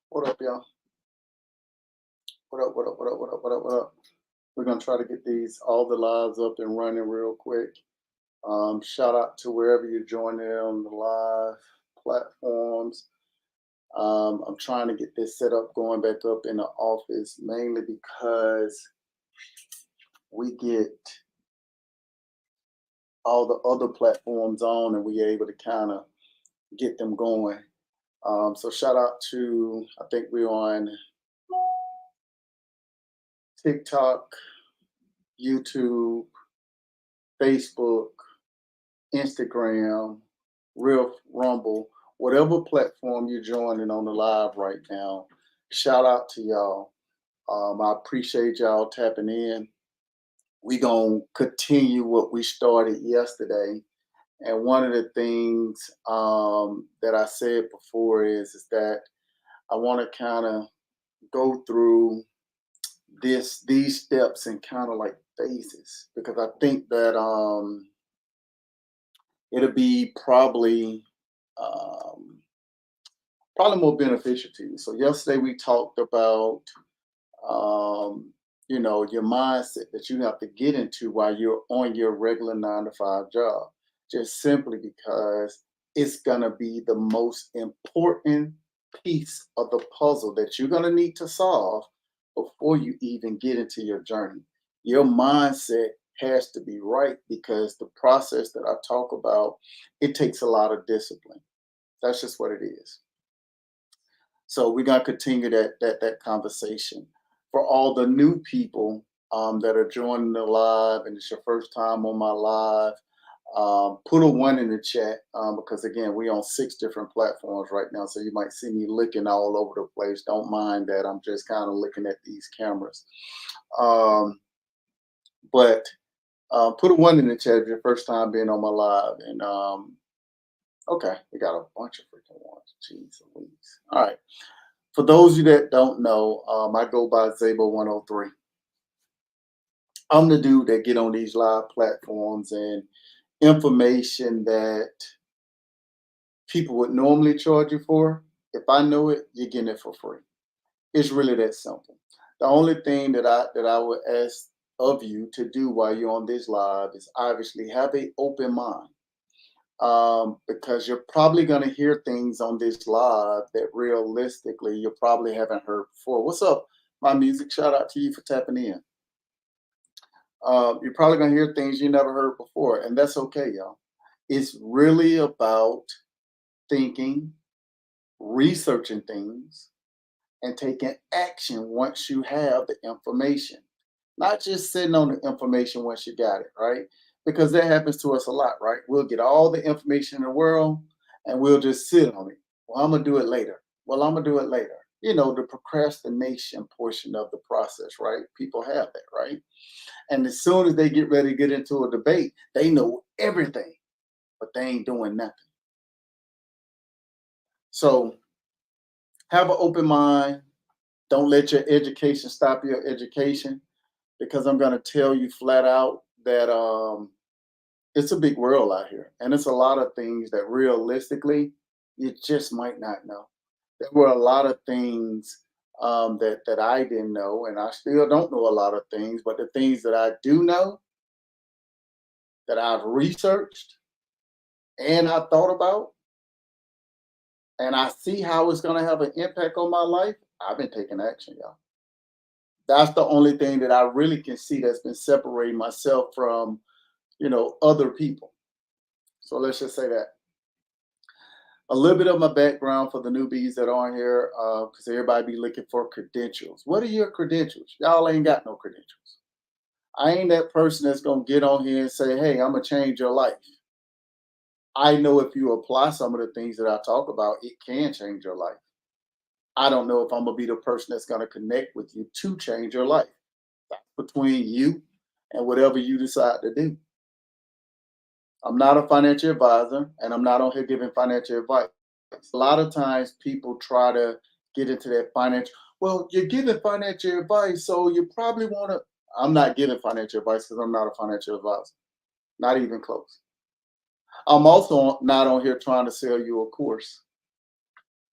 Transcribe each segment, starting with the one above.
What up, y'all? What up, what up, what up, what up, what up, what up? We're gonna try to get these all the lives up and running real quick. Shout out to wherever you're joining on the live platforms. I'm trying to get this set up going back up in the office mainly because we get all the other platforms on and we're able to kind of get them going. So shout out to I think we're on TikTok, YouTube, Facebook, Instagram, Real Rumble, whatever platform you're joining on the live right now. Shout out to y'all. I appreciate y'all tapping in. We gonna continue what we started yesterday. And one of the things that I said before is that I want to kind of go through these steps in kind of like phases because I think that it'll be um, probably more beneficial to you. So yesterday we talked about your mindset that you have to get into while you're on your regular 9 to 5 job, just simply because it's gonna be the most important piece of the puzzle that you're gonna need to solve before you even get into your journey. Your mindset has to be right because the process that I talk about, it takes a lot of discipline. That's just what it is. So we're gonna continue that conversation. For all the new people that are joining the live and it's your first time on my live, put a one in the chat because again we're on 6 different platforms right now, so you might see me looking all over the place. Don't mind that. I'm just kind of looking at these cameras. Um, but put a one in the chat if your first time being on my live. And okay, we got a bunch of freaking ones. Jeez Louise. All right. For those of you that don't know, I go by Zabo103. I'm the dude that get on these live platforms and information that people would normally charge you for. If I know it, you're getting it for free. It's really that simple. The only thing that I would ask of you to do while you're on this live is obviously have an open mind. Because you're probably going to hear things on this live that realistically you probably haven't heard before. What's up, my music? Shout out to you for tapping in. You're probably going to hear things you never heard before, and that's okay, y'all. It's really about thinking, researching things, and taking action once you have the information. Not just sitting on the information once you got it, right? Because that happens to us a lot, right? We'll get all the information in the world and we'll just sit on it. Well, I'm gonna do it later. Well, I'm gonna do it later. The procrastination portion of the process, right? People have that, right? And as soon as they get ready to get into a debate, they know everything, but they ain't doing nothing. So have an open mind. Don't let your education stop your education because I'm going to tell you flat out that it's a big world out here, and it's a lot of things that realistically you just might not know. There were a lot of things that I didn't know, and I still don't know a lot of things. But the things that I do know, that I've researched and I thought about, and I see how it's going to have an impact on my life, I've been taking action, y'all. That's the only thing that I really can see that's been separating myself from other people. So let's just say that. A little bit of my background for the newbies that are on here, because everybody be looking for credentials. What are your credentials? Y'all ain't got no credentials. I ain't that person that's gonna get on here and say, "Hey, I'm gonna change your life." I know if you apply some of the things that I talk about, it can change your life. I don't know if I'm gonna be the person that's gonna connect with you to change your life. That's between you and whatever you decide to do. I'm not a financial advisor, and I'm not on here giving financial advice. A lot of times people try to get into that financial. Well, you're giving financial advice, so you probably want to. I'm not giving financial advice because I'm not a financial advisor, not even close. I'm also not on here trying to sell you a course.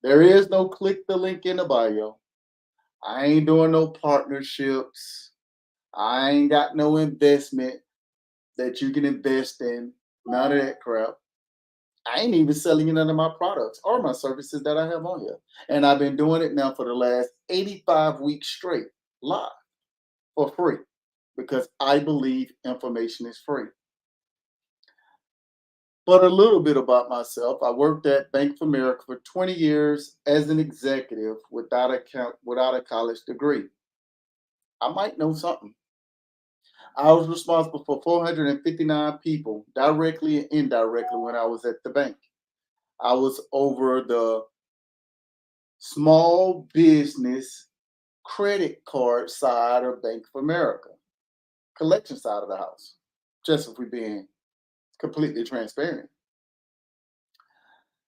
There is no click the link in the bio. I ain't doing no partnerships. I ain't got no investment that you can invest in. None of that crap. I ain't even selling you none of my products or my services that I have on here. And I've been doing it now for the last 85 weeks straight, live, for free, because I believe information is free. But a little bit about myself. I worked at Bank of America for 20 years as an executive without a college degree. I might know something. I was responsible for 459 people, directly and indirectly, when I was at the bank. I was over the small business credit card side of Bank of America, collection side of the house, just if we're being completely transparent.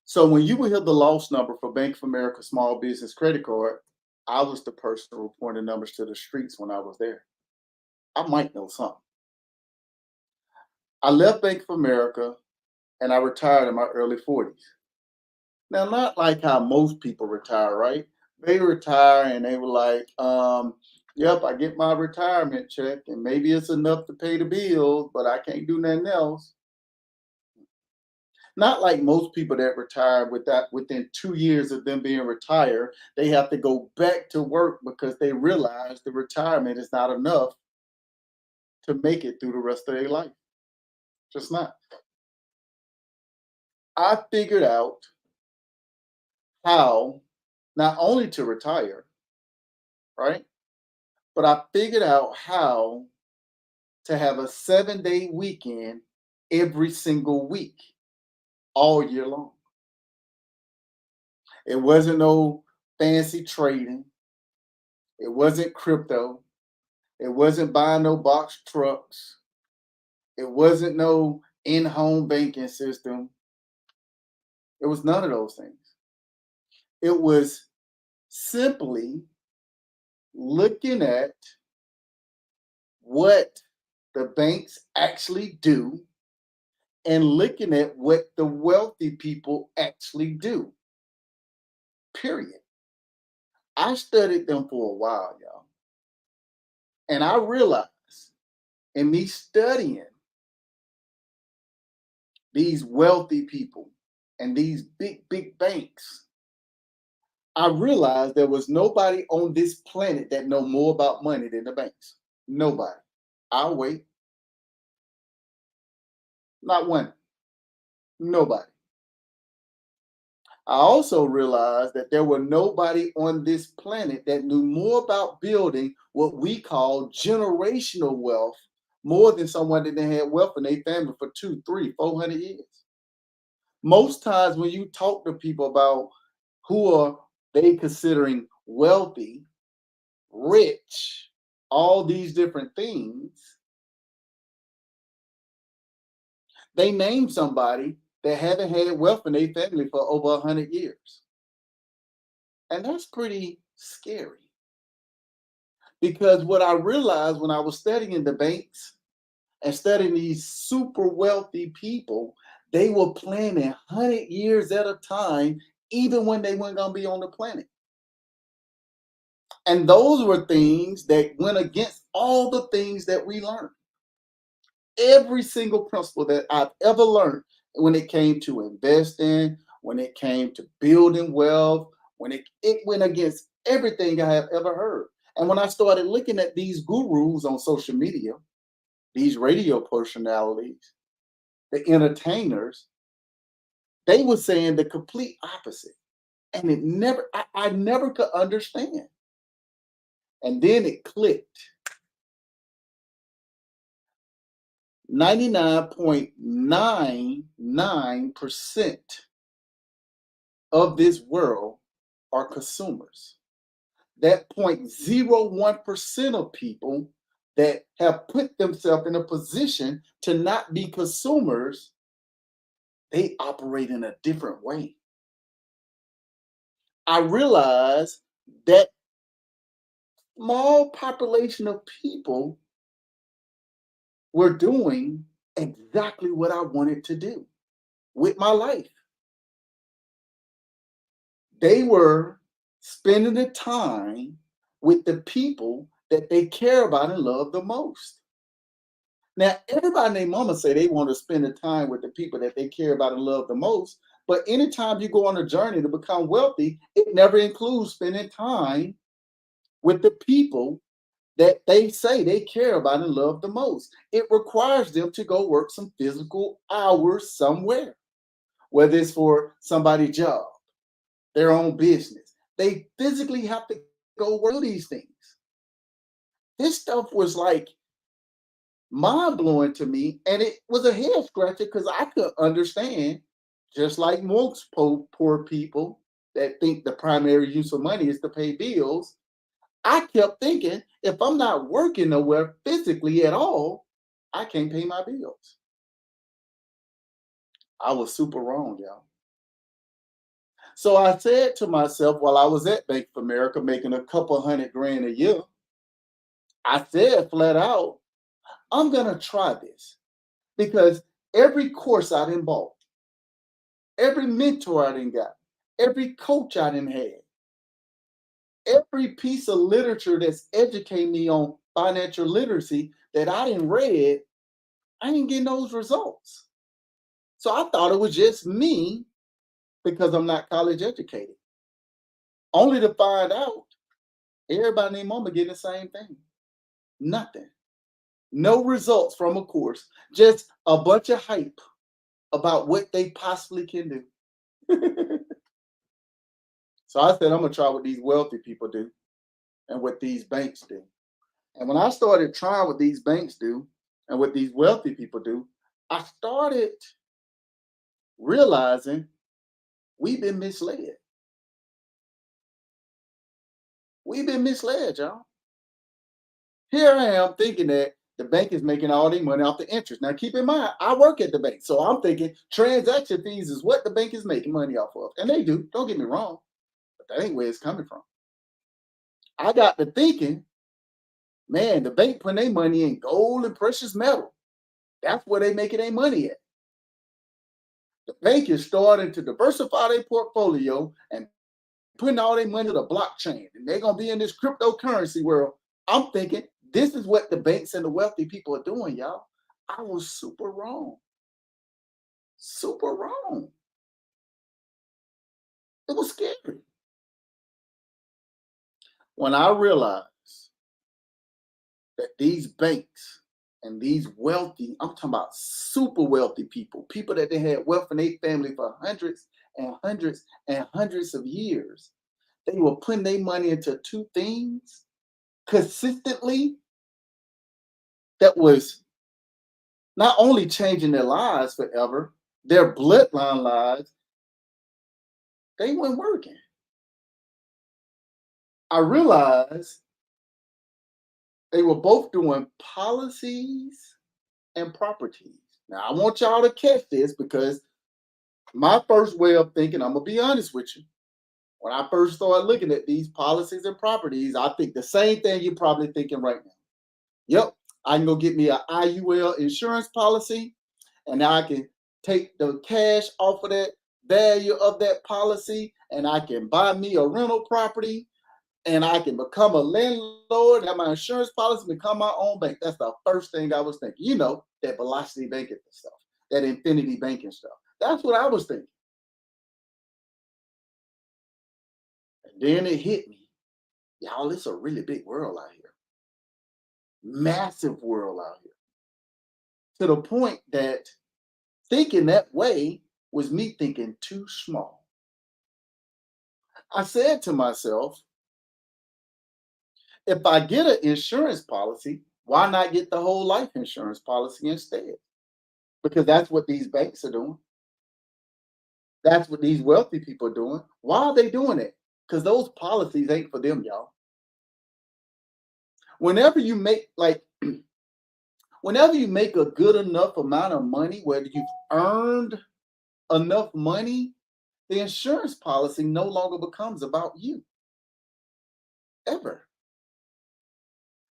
So when you would hear the loss number for Bank of America small business credit card, I was the person reporting numbers to the streets when I was there. I might know something. I left Bank of America and I retired in my early 40s. Now, not like how most people retire, right? They retire and they were like, yep, I get my retirement check and maybe it's enough to pay the bills, but I can't do nothing else. Not like most people that retire within 2 years of them being retired, they have to go back to work because they realize the retirement is not enough to make it through the rest of their life. Just not. I figured out how not only to retire, right? But I figured out how to have a 7-day weekend every single week, all year long. It wasn't no fancy trading. It wasn't crypto. It wasn't buying no box trucks. It wasn't no in-home banking system. It was none of those things. It was simply looking at what the banks actually do and looking at what the wealthy people actually do. Period. I studied them for a while, y'all. And I realized in me studying these wealthy people and these big, big banks, I realized there was nobody on this planet that know more about money than the banks. Nobody. I'll wait. Not one. Nobody. I also realized that there were nobody on this planet that knew more about building what we call generational wealth more than someone that had wealth in their family for 2, 3, 400 years. Most times when you talk to people about who are they considering wealthy, rich, all these different things, they name somebody that haven't had wealth in their family for over 100 years. And that's pretty scary. Because what I realized when I was studying the banks and studying these super wealthy people, they were planning 100 years at a time, even when they weren't going to be on the planet. And those were things that went against all the things that we learned. Every single principle that I've ever learned when it came to investing, when it came to building wealth, when it went against everything I have ever heard. And when I started looking at these gurus on social media, these radio personalities, the entertainers, they were saying the complete opposite. And I never could understand. And then it clicked. 99.99% of this world are consumers. That 0.01% of people that have put themselves in a position to not be consumers, they operate in a different way. I realize that small population of people were doing exactly what I wanted to do with my life. They were spending the time with the people that they care about and love the most. Now, everybody and their mama say they want to spend the time with the people that they care about and love the most. But anytime you go on a journey to become wealthy, it never includes spending time with the people that they say they care about and love the most. It requires them to go work some physical hours somewhere, whether it's for somebody's job, their own business. They physically have to go work these things. This stuff was like mind blowing to me, and it was a head scratcher because I could understand, just like most poor people that think the primary use of money is to pay bills. I kept thinking, if I'm not working nowhere physically at all, I can't pay my bills. I was super wrong, y'all. So I said to myself while I was at Bank of America making a couple hundred grand a year, I said flat out, I'm going to try this because every course I done bought, every mentor I done got, every coach I done had, every piece of literature that's educating me on financial literacy that I didn't read, I ain't getting those results. So I thought it was just me because I'm not college educated. Only to find out everybody named mama getting the same thing. Nothing. No results from a course. Just a bunch of hype about what they possibly can do. So I said, I'm gonna try what these wealthy people do and what these banks do. And when I started trying what these banks do and what these wealthy people do, I started realizing we've been misled. We've been misled, y'all. Here I am thinking that the bank is making all their money off the interest. Now, keep in mind, I work at the bank. So I'm thinking transaction fees is what the bank is making money off of. And they do. Don't get me wrong. But that ain't where it's coming from. I got to thinking, man, the bank putting their money in gold and precious metal. That's where they making their money at. The bank is starting to diversify their portfolio and putting all their money to the blockchain. And they're going to be in this cryptocurrency world. I'm thinking this is what the banks and the wealthy people are doing, y'all. I was super wrong. Super wrong. It was scary. When I realized that these banks and these wealthy, I'm talking about super wealthy people, people that they had wealth in their family for hundreds and hundreds and hundreds of years, they were putting their money into two things consistently that was not only changing their lives forever, their bloodline lives, they weren't working. I realized they were both doing policies and properties. Now, I want y'all to catch this because my first way of thinking, I'm going to be honest with you. When I first started looking at these policies and properties, I think the same thing you're probably thinking right now. Yep, I can go get me an IUL insurance policy, and I can take the cash off of that value of that policy, and I can buy me a rental property, and I can become a landlord, have my insurance policy, become my own bank. That's the first thing I was thinking. You know, that velocity banking stuff, that infinity banking stuff. That's what I was thinking. And then it hit me. Y'all, it's a really big world out here. Massive world out here. To the point that thinking that way was me thinking too small. I said to myself, if I get an insurance policy, why not get the whole life insurance policy instead? Because that's what these banks are doing. That's what these wealthy people are doing. Why are they doing it? Because those policies ain't for them, y'all. Whenever you make whenever you make a good enough amount of money, whether you've earned enough money, the insurance policy no longer becomes about you. Ever.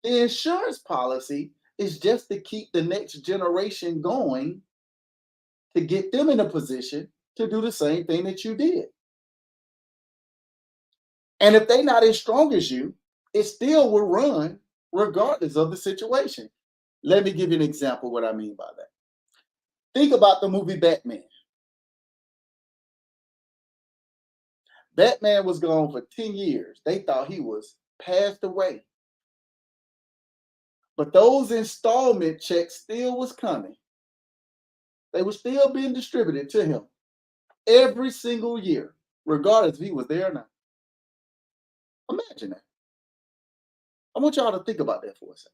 The insurance policy is just to keep the next generation going to get them in a position to do the same thing that you did. And if they're not as strong as you, it still will run regardless of the situation. Let me give you an example of what I mean by that. Think about the movie Batman. Batman was gone for 10 years. They thought he was passed away. But those installment checks still was coming. They were still being distributed to him every single year, regardless if he was there or not. Imagine that. I want y'all to think about that for a second.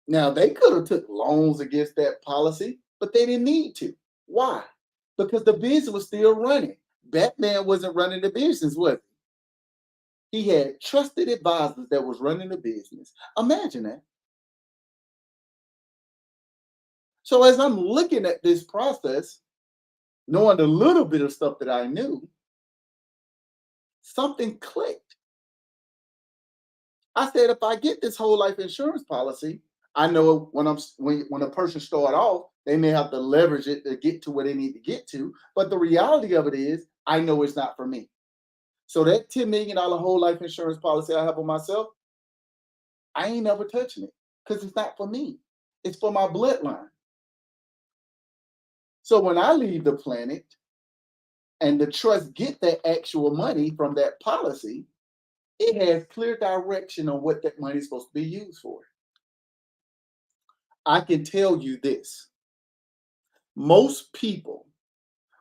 Now, they could have took loans against that policy, but they didn't need to. Why? Because the business was still running. Batman wasn't running the business, was he? He had trusted advisors that was running the business. Imagine that. So as I'm looking at this process, knowing a little bit of stuff that I knew, something clicked. I said, if I get this whole life insurance policy, I know when a person start off, they may have to leverage it to get to where they need to get to. But the reality of it is, I know it's not for me. So that $10 million whole life insurance policy I have on myself, I ain't never touching it because it's not for me. It's for my bloodline. So when I leave the planet and the trust get that actual money from that policy, it has clear direction on what that money is supposed to be used for. I can tell you this. Most people,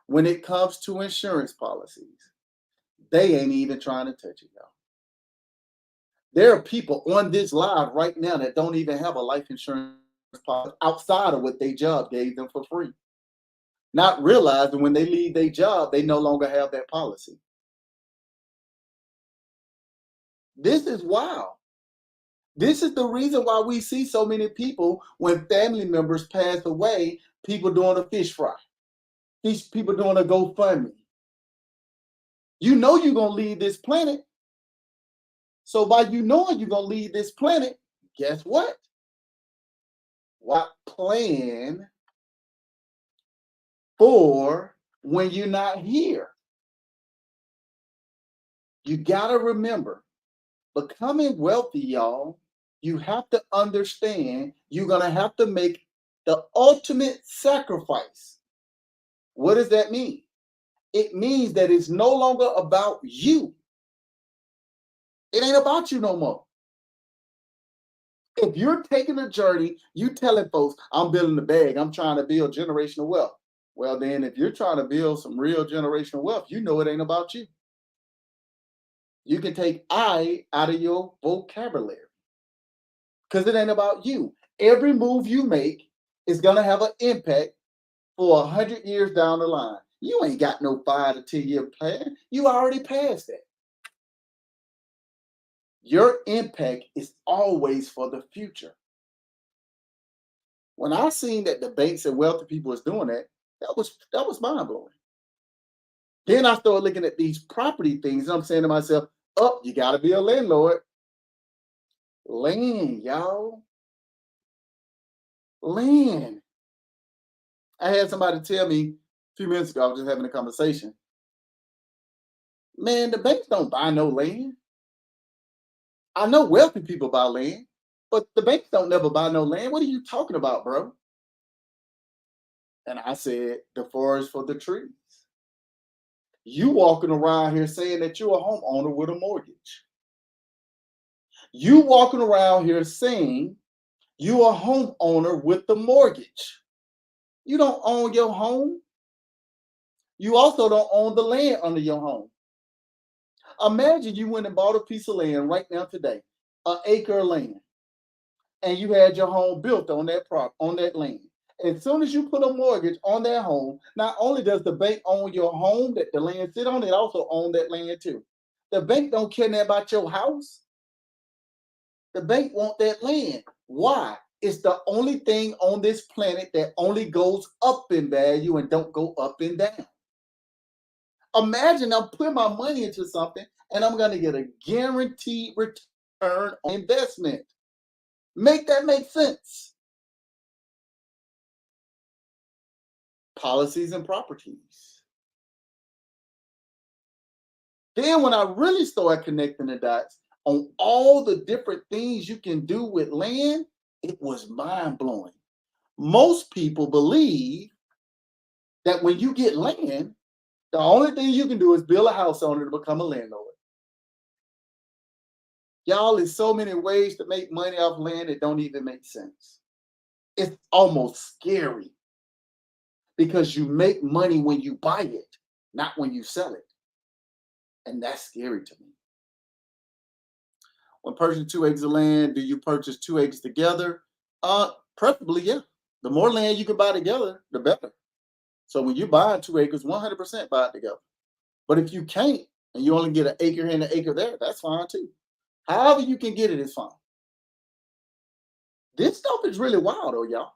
when it comes to insurance policies, they ain't even trying to touch it, y'all. There are people on this live right now that don't even have a life insurance policy outside of what their job gave them for free. Not realizing when they leave their job, they no longer have that policy. This is wild. This is the reason why we see so many people when family members pass away, people doing a fish fry. These people doing a GoFundMe. You know you're going to leave this planet. So by you knowing you're going to leave this planet, guess what? What plan for when you're not here? You got to remember, becoming wealthy, y'all, you have to understand you're going to have to make the ultimate sacrifice. What does that mean? It means that it's no longer about you. It ain't about you no more. If you're taking a journey, you telling folks, I'm building the bag, I'm trying to build generational wealth. Well, then, if you're trying to build some real generational wealth, you know it ain't about you. You can take I out of your vocabulary because it ain't about you. Every move you make is going to have an impact for 100 years down the line. You ain't got no 5 to 10-year plan. You already passed that. Your impact is always for the future. When I seen that the banks and wealthy people was doing that, that was mind blowing. Then I started looking at these property things, and I'm saying to myself, "Oh, you got to be a landlord." Land, y'all. Land. I had somebody tell me a few minutes ago. I was just having a conversation. Man, the banks don't buy no land. I know wealthy people buy land, but the banks don't never buy no land. What are you talking about, bro? And I said, the forest for the trees. You walking around here saying that you're a homeowner with a mortgage. You walking around here saying you're a homeowner with the mortgage. You don't own your home. You also don't own the land under your home. Imagine you went and bought a piece of land right now today, an acre of land, and you had your home built on that land. As soon as you put a mortgage on that home, not only does the bank own your home that the land sit on, it also own that land too. The bank don't care nothing about your house. The bank want that land. Why? It's the only thing on this planet that only goes up in value and don't go up and down. Imagine I'm putting my money into something and I'm going to get a guaranteed return on investment. Make that make sense? Policies and properties. Then when I really started connecting the dots on all the different things you can do with land, it was mind blowing. Most people believe that when you get land, the only thing you can do is build a house on it to become a landlord. Y'all, there's so many ways to make money off land that don't even make sense. It's almost scary because you make money when you buy it, not when you sell it. And that's scary to me. When purchasing 2 acres of land, do you purchase 2 acres together? Preferably, yeah. The more land you can buy together, the better. So when you buy 2 acres, 100% buy it together. But if you can't, and you only get an acre here and an acre there, that's fine too. However you can get it is fine. This stuff is really wild, though, y'all.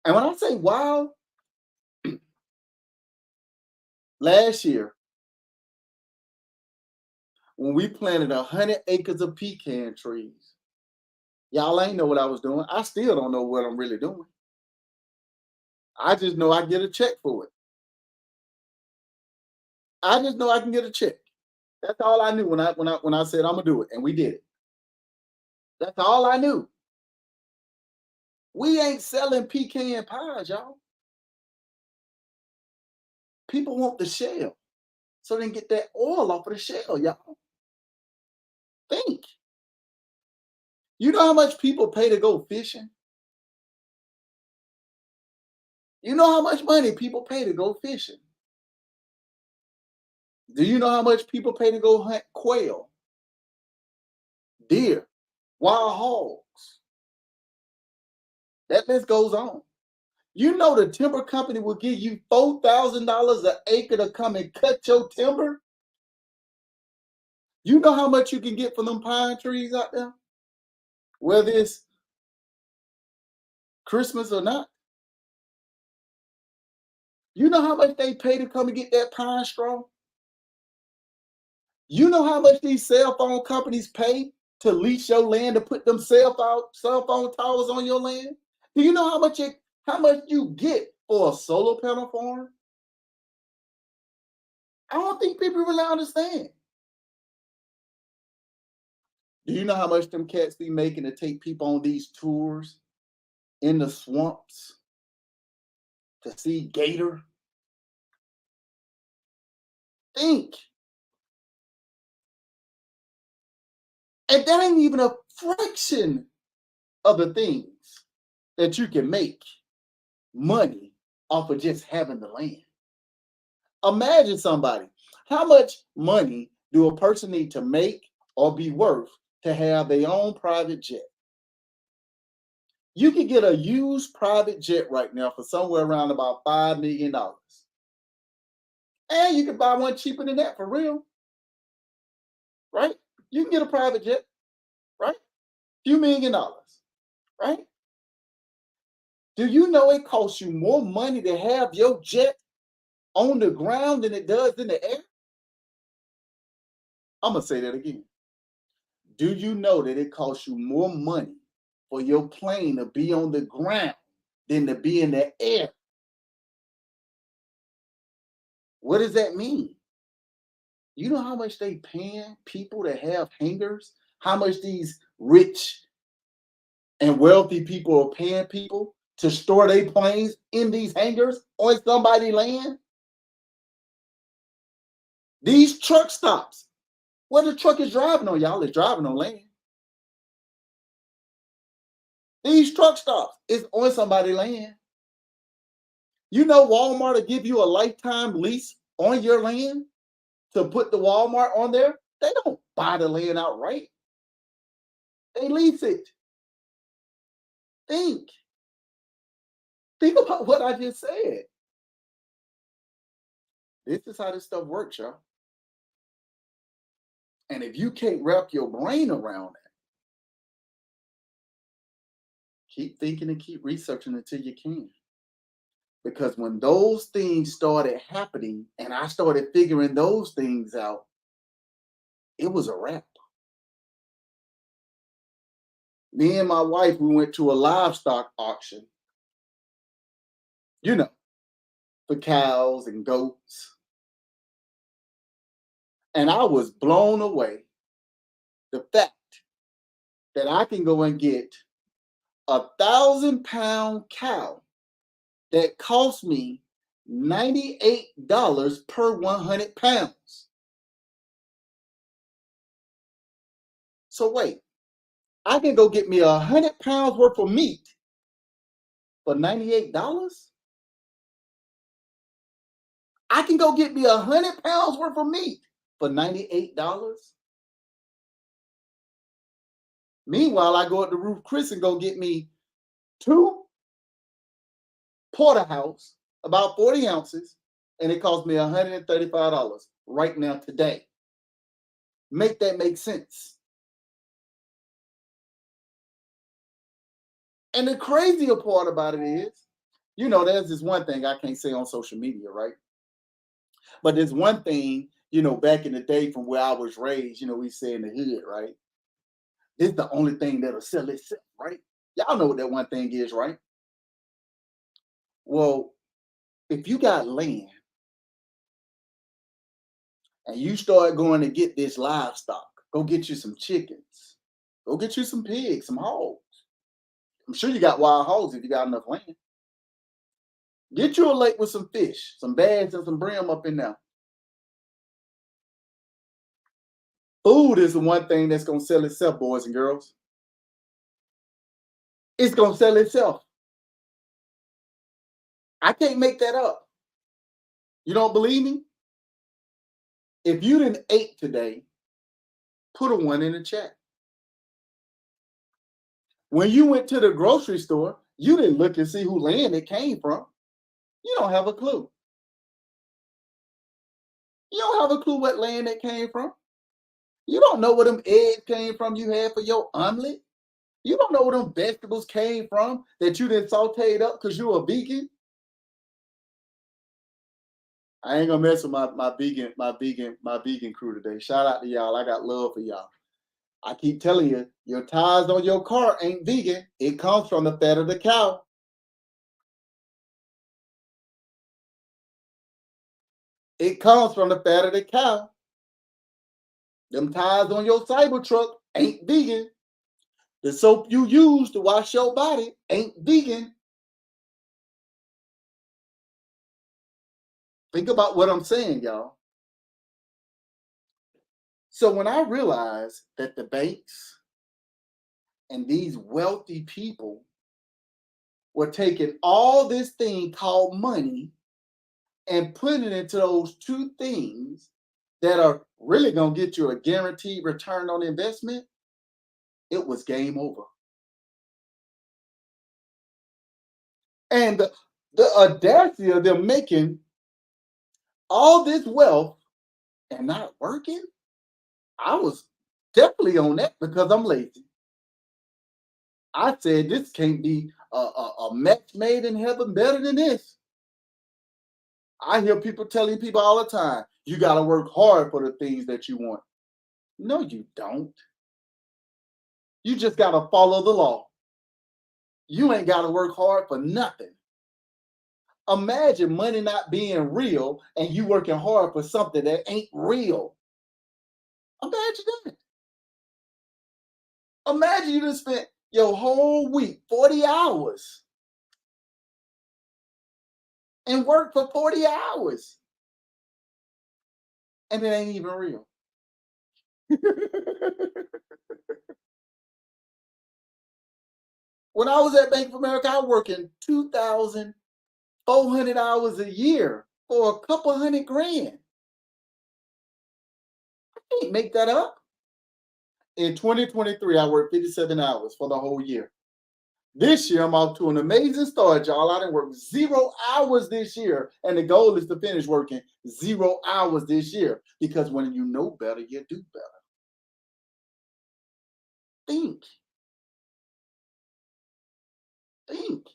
And when I say wild, last year, when we planted 100 acres of pecan trees, y'all ain't know what I was doing. I still don't know what I'm really doing. I just know I get a check for it. I just know I can get a check. That's all I knew when I said I'm gonna do it, and we did it. That's all I knew. We ain't selling pecan pies, y'all. People want the shell, so they can get that oil off of the shell, y'all. Think. You know how much people pay to go fishing? You know how much money people pay to go fishing? Do you know how much people pay to go hunt quail, deer, wild hogs? That list goes on. You know the timber company will give you $4,000 an acre to come and cut your timber? You know how much you can get from them pine trees out there? Whether it's Christmas or not? You know how much they pay to come and get that pine straw? You know how much these cell phone companies pay to lease your land to put them cell phone towers on your land? Do you know how much you get for a solar panel farm? I don't think people really understand. Do you know how much them cats be making to take people on these tours in the swamps to see gator? Think. And that ain't even a fraction of the things that you can make money off of just having the land. Imagine somebody. How much money do a person need to make or be worth to have their own private jet? You can get a used private jet right now for somewhere around about $5 million. And you can buy one cheaper than that for real. Right? You can get a private jet, right? Few $1 million, right? Do you know it costs you more money to have your jet on the ground than it does in the air? I'm gonna say that again. Do you know that it costs you more money for your plane to be on the ground than to be in the air? What does that mean? You know how much they paying people to have hangars? How much these rich and wealthy people are paying people to store their planes in these hangars on somebody's land? These truck stops, what the truck is driving on, y'all, is driving on land. These truck stops is on somebody's land. You know Walmart will give you a lifetime lease on your land to put the Walmart on there. They don't buy the land outright. They lease it. Think. Think about what I just said. This is how this stuff works, y'all. And if you can't wrap your brain around that, keep thinking and keep researching until you can. Because when those things started happening and I started figuring those things out, it was a wrap. Me and my wife, we went to a livestock auction, you know, for cows and goats. And I was blown away. The fact that I can go and get 1,000-pound cow that cost me $98 per 100 pounds. So wait, I can go get me 100 pounds worth of meat for $98? I can go get me 100 pounds worth of meat for $98? Meanwhile, I go at the Ruth Chris and go get me two porterhouse, about 40 ounces, and it cost me $135 right now today. Make that make sense. And the crazier part about it is, there's this one thing I can't say on social media, right? But there's one thing, back in the day from where I was raised, we say in the hood, right? It's the only thing that'll sell itself, right? Y'all know what that one thing is, right? Well, if you got land and you start going to get this livestock, go get you some chickens, go get you some pigs, some hogs. I'm sure you got wild hogs if you got enough land. Get you a lake with some fish, some bass, and some brim up in there. Food is the one thing that's going to sell itself, boys and girls. It's going to sell itself. I can't make that up. You don't believe me? If you didn't ate today, put a 1 in the chat. When you went to the grocery store, you didn't look and see who land it came from. You don't have a clue. You don't have a clue what land it came from. You don't know where them eggs came from you had for your omelet. You don't know where them vegetables came from that you didn't sauteed up because you're a vegan. I ain't gonna mess with my vegan crew today. Shout out to y'all. I got love for y'all. I keep telling you, your tires on your car ain't vegan. It comes from the fat of the cow. It comes from the fat of the cow. Them tires on your Cybertruck ain't vegan. The soap you use to wash your body ain't vegan. Think about what I'm saying, y'all. So when I realized that the banks and these wealthy people were taking all this thing called money and putting it into those two things that are really going to get you a guaranteed return on investment, it was game over. And the audacity of them making all this wealth and not working, I was definitely on that because I'm lazy. I said this can't be a match made in heaven better than this. I hear people telling people all the time, you got to work hard for the things that you want. No, you don't. You just got to follow the law. You ain't got to work hard for nothing. Imagine money not being real and you working hard for something that ain't real. Imagine that. Imagine you just spent your whole week, 40 hours, and work for 40 hours. And it ain't even real. When I was at Bank of America, I was working 2,400 hours a year for a couple $100,000. I can't make that up. In 2023, I worked 57 hours for the whole year. This year, I'm off to an amazing start, y'all. I done worked 0 hours this year, and the goal is to finish working 0 hours this year because when you know better, you do better. Think. Think.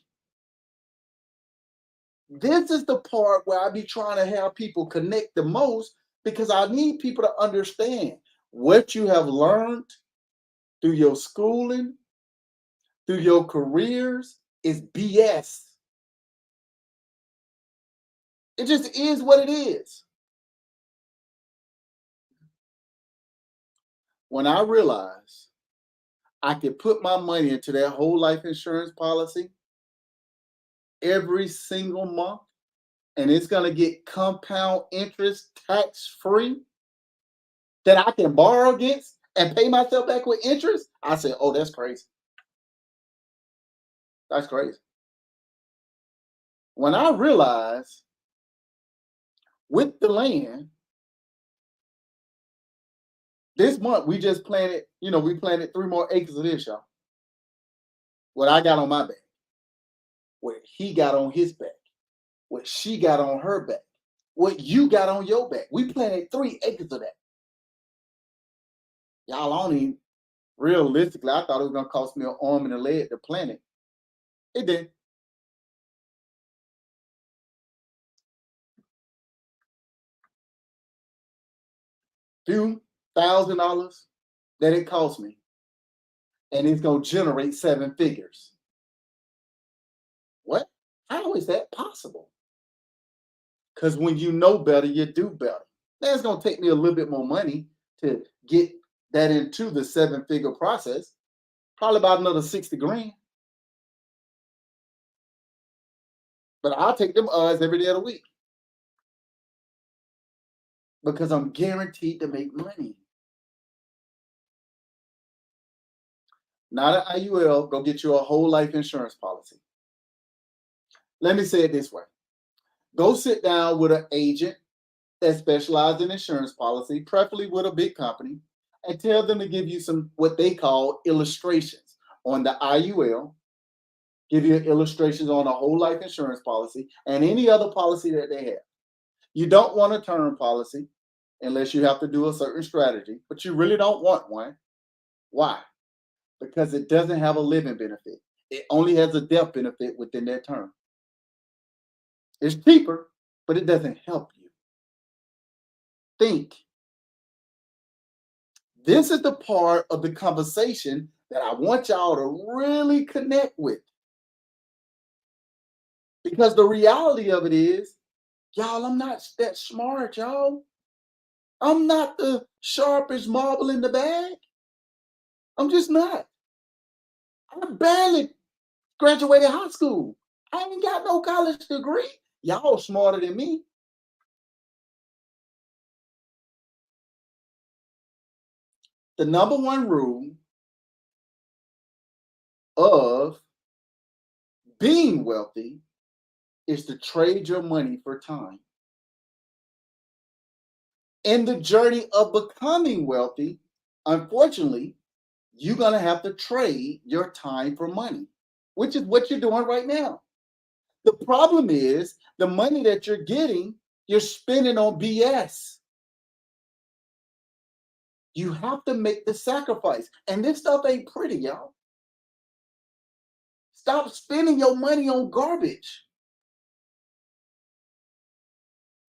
This is the part where I be trying to have people connect the most because I need people to understand what you have learned through your schooling, through your careers is BS. It just is what it is. When I realized I could put my money into that whole life insurance policy every single month, and it's going to get compound interest tax free that I can borrow against and pay myself back with interest, I said, oh, that's crazy. That's crazy. When I realized with the land, this month we just planted, we planted 3 more acres of this, y'all. What I got on my back, what he got on his back, what she got on her back, what you got on your back. We planted 3 acres of that. Y'all only realistically, I thought it was gonna cost me an arm and a leg to plant it. It did. Few $1,000 that it cost me, and it's gonna generate 7 figures. What? How is that possible? Because when you know better, you do better. Now it's gonna take me a little bit more money to get that into the 7 figure process. Probably about another 60 grand. But I'll take them odds every day of the week because I'm guaranteed to make money. Not an IUL, go get you a whole life insurance policy. Let me say it this way. Go sit down with an agent that specializes in insurance policy, preferably with a big company, and tell them to give you some what they call illustrations on the IUL, give you illustrations on a whole life insurance policy and any other policy that they have. You don't want a term policy unless you have to do a certain strategy, but you really don't want one. Why? Because it doesn't have a living benefit. It only has a death benefit within that term. It's cheaper, but it doesn't help you. Think. This is the part of the conversation that I want y'all to really connect with. Because the reality of it is, y'all, I'm not that smart, y'all. I'm not the sharpest marble in the bag. I'm just not. I barely graduated high school. I ain't got no college degree. Y'all smarter than me. The number one rule of being wealthy is to trade your money for time. In the journey of becoming wealthy, unfortunately, you're going to have to trade your time for money, which is what you're doing right now. The problem is the money that you're getting, you're spending on BS. You have to make the sacrifice. And this stuff ain't pretty, y'all. Stop spending your money on garbage.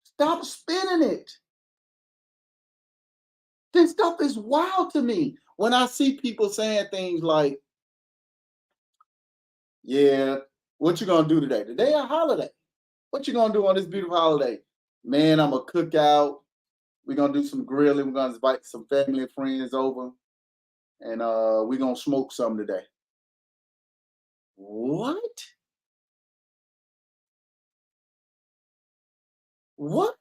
Stop spending it. This stuff is wild to me. When I see people saying things like, yeah, what you gonna do today? Today a holiday. What you gonna do on this beautiful holiday? Man, I'm gonna cook out. We're gonna do some grilling. We're gonna invite some family and friends over. And we're gonna smoke some today. What? What?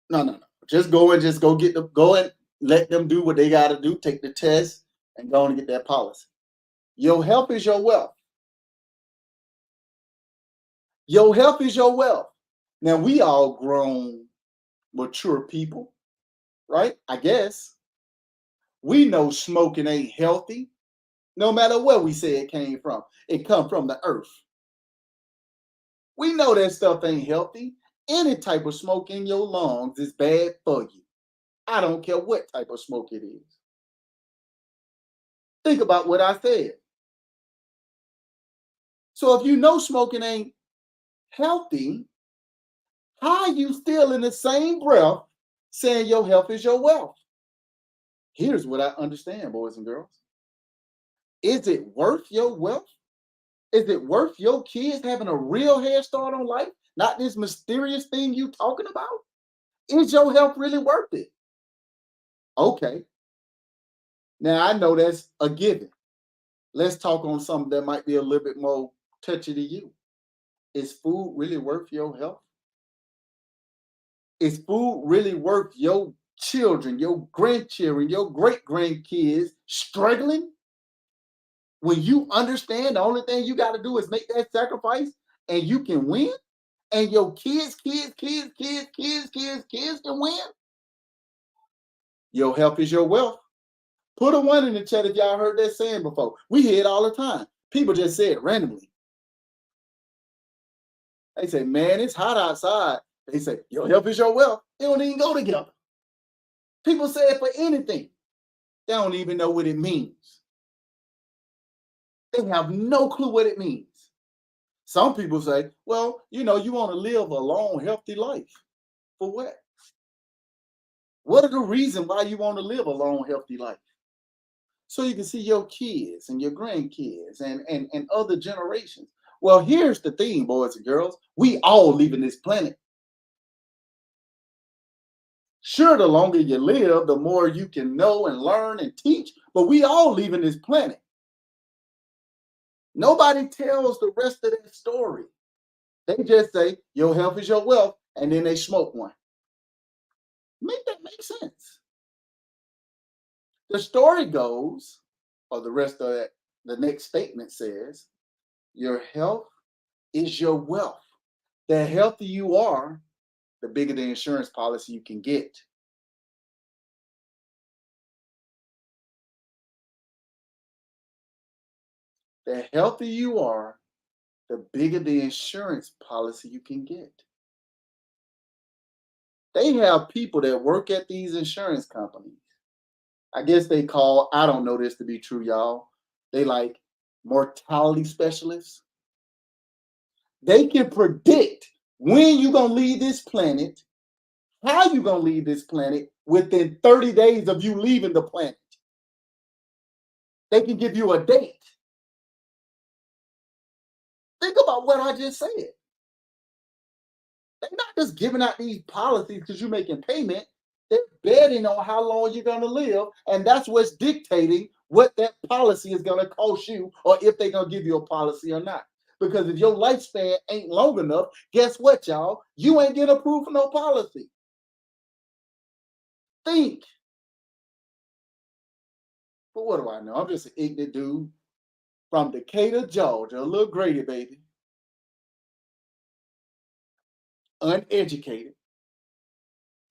No. Just go get them, go and let them do what they gotta do, take the test, and go and get that policy. Your health is your wealth. Your health is your wealth. Now we all grown, mature people, right? I guess. We know smoking ain't healthy, no matter where we say it came from. It come from the earth. We know that stuff ain't healthy. Any type of smoke in your lungs is bad for you. I don't care what type of smoke it is. Think about what I said. So if you know smoking ain't healthy, how are you still in the same breath saying your health is your wealth? Here's what I understand, boys and girls. Is it worth your wealth? Is it worth your kids having a real head start on life? Not this mysterious thing you talking about? Is your health really worth it? Okay. Now I know that's a given. Let's talk on something that might be a little bit more touchy to you. Is food really worth your health? Is food really worth your children, your grandchildren, your great grandkids struggling? When you understand the only thing you got to do is make that sacrifice and you can win, and your kids can win, your health is your wealth. Put a one in the chat if y'all heard that saying before. We hear it all the time. People just say it randomly. They say, man, it's hot outside. They say, your health is your wealth. They don't even go together. People say it for anything. They don't even know what it means. They have no clue what it means. Some people say, well, you want to live a long, healthy life. For what? What are the reasons why you want to live a long, healthy life? So you can see your kids and your grandkids and other generations. Well, here's the thing, boys and girls. We all leaving this planet. Sure, the longer you live, the more you can know and learn and teach, but we all leaving this planet. Nobody tells the rest of that story. They just say, your health is your wealth, and then they smoke one. Make that make sense. The story goes, or the rest of that, the next statement says, your health is your wealth. The healthier you are, the bigger the insurance policy you can get. The healthier you are, the bigger the insurance policy you can get. They have people that work at these insurance companies. I guess they call, I don't know this to be true, y'all. They like mortality specialists. They can predict when you're going to leave this planet, how you're going to leave this planet within 30 days of you leaving the planet. They can give you a date. Think about what I just said. They're not just giving out these policies because you're making payment. They're betting on how long you're going to live, and that's what's dictating what that policy is going to cost you, or if they're going to give you a policy or not. Because if your lifespan ain't long enough, guess what, y'all? You ain't getting approved for no policy. Think. But what do I know? I'm just an ignorant dude from Decatur, Georgia, a little Grady baby, uneducated,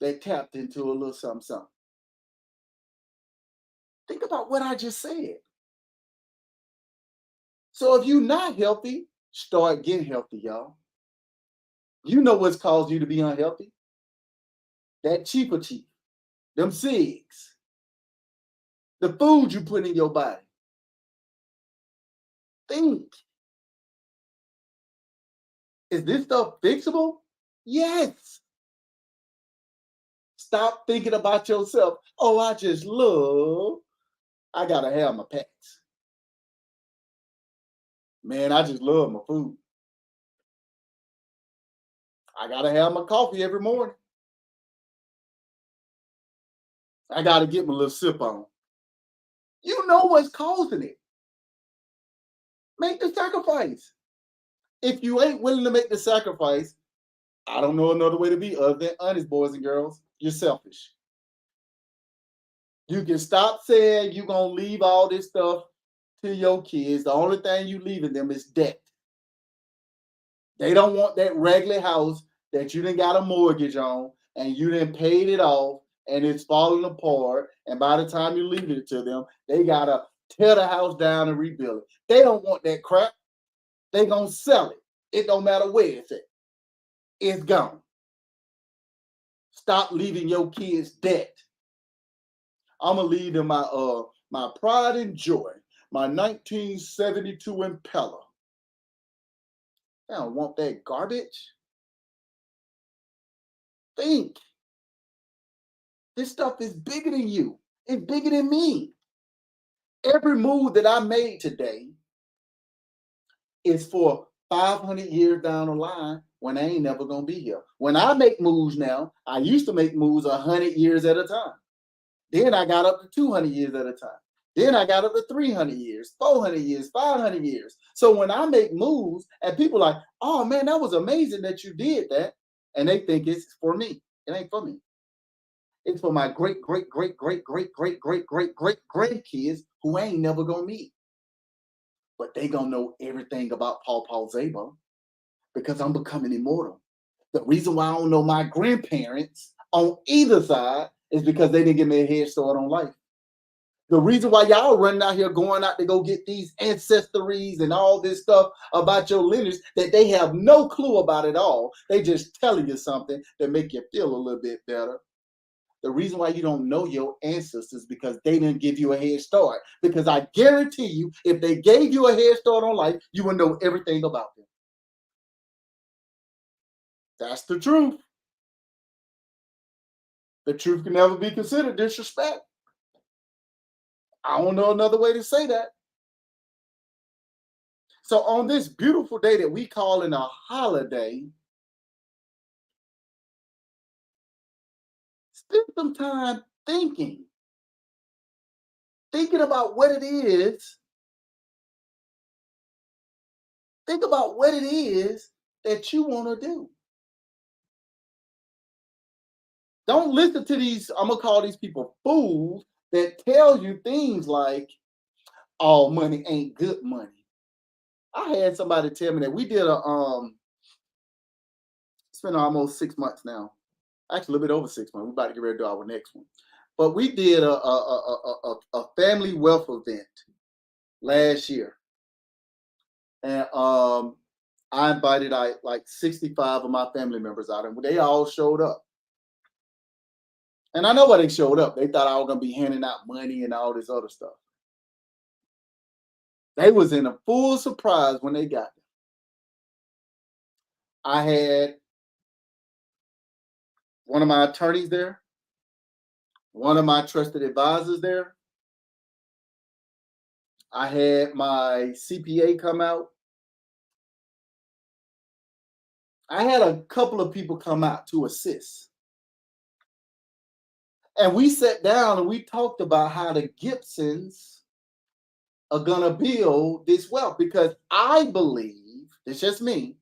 that tapped into a little something. Think about what I just said. So if you're not healthy, start getting healthy, y'all. You know what's caused you to be unhealthy? That cheaper cheap, them cigs, the food you put in your body. Think. Is this stuff fixable? Yes. Stop thinking about yourself. Oh, I gotta have my pets. Man, I just love my food. I gotta have my coffee every morning. I gotta get my little sip on. You know what's causing it. Make the sacrifice. If you ain't willing to make the sacrifice, I don't know another way to be other than honest, boys and girls. You're selfish. You can stop saying you're gonna leave all this stuff to your kids. The only thing you leaving them is debt. They don't want that regular house that you done got a mortgage on and you done paid it off and it's falling apart. And by the time you leave it to them, they gotta tear the house down and rebuild it. They don't want that crap. They gonna sell it. It don't matter where it's at. It's gone. Stop leaving your kids debt. I'm gonna leave them my pride and joy, my 1972 Impala. They don't want that garbage. Think. This stuff is bigger than you. It's bigger than me. Every move that I made today is for 500 years down the line when I ain't never gonna be here. When I make moves now, I used to make moves 100 years at a time. Then I got up to 200 years at a time. Then I got up to 300 years, 400 years, 500 years. So when I make moves and people are like, oh man, that was amazing that you did that. And they think it's for me. It ain't for me. It's for my great, great, great, great, great, great, great, great, great grandkids who ain't never gonna meet. But they gonna know everything about Paul Zabel because I'm becoming immortal. The reason why I don't know my grandparents on either side is because they didn't give me a head start on life. The reason why y'all running out here going out to go get these ancestries and all this stuff about your lineage that they have no clue about at all. They just telling you something that make you feel a little bit better. The reason why you don't know your ancestors because they didn't give you a head start. Because I guarantee you, if they gave you a head start on life, you would know everything about them. That's the truth. The truth can never be considered disrespect. I don't know another way to say that. So on this beautiful day that we call in a holiday, spend some time thinking about what it is. Think about what it is that you want to do. Don't listen to these, I'm gonna call these people fools that tell you things like, "Oh, money ain't good money." I had somebody tell me that we did a it's been almost 6 months now. Actually, a little bit over 6 months. We're about to get ready to do our next one. But we did a family wealth event last year, and I invited like 65 of my family members out, and they all showed up. And I know why they showed up. They thought I was gonna be handing out money and all this other stuff. They was in a full surprise when they got there. I had one of my attorneys there, one of my trusted advisors there. I had my CPA come out. I had a couple of people come out to assist. And we sat down and we talked about how the Gibsons are gonna build this wealth because I believe, it's just me,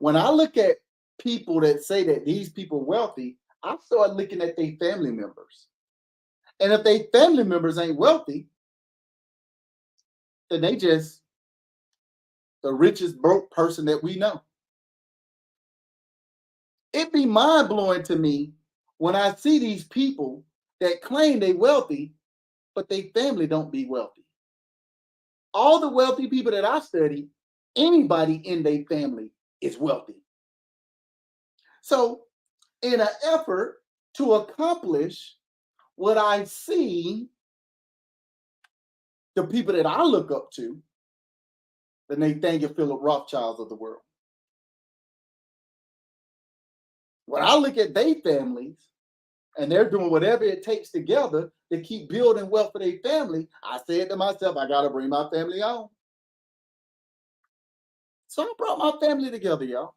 when I look at people that say that these people wealthy, I start looking at their family members. And if they family members ain't wealthy, then they just the richest broke person that we know. It'd be mind blowing to me when I see these people that claim they wealthy, but they family don't be wealthy. All the wealthy people that I study, anybody in their family is wealthy. So, in an effort to accomplish what I see, the people that I look up to, the Nathaniel Philip Rothschilds of the world. When I look at their families and they're doing whatever it takes together to keep building wealth for their family, I said to myself, I got to bring my family on. So I brought my family together, y'all.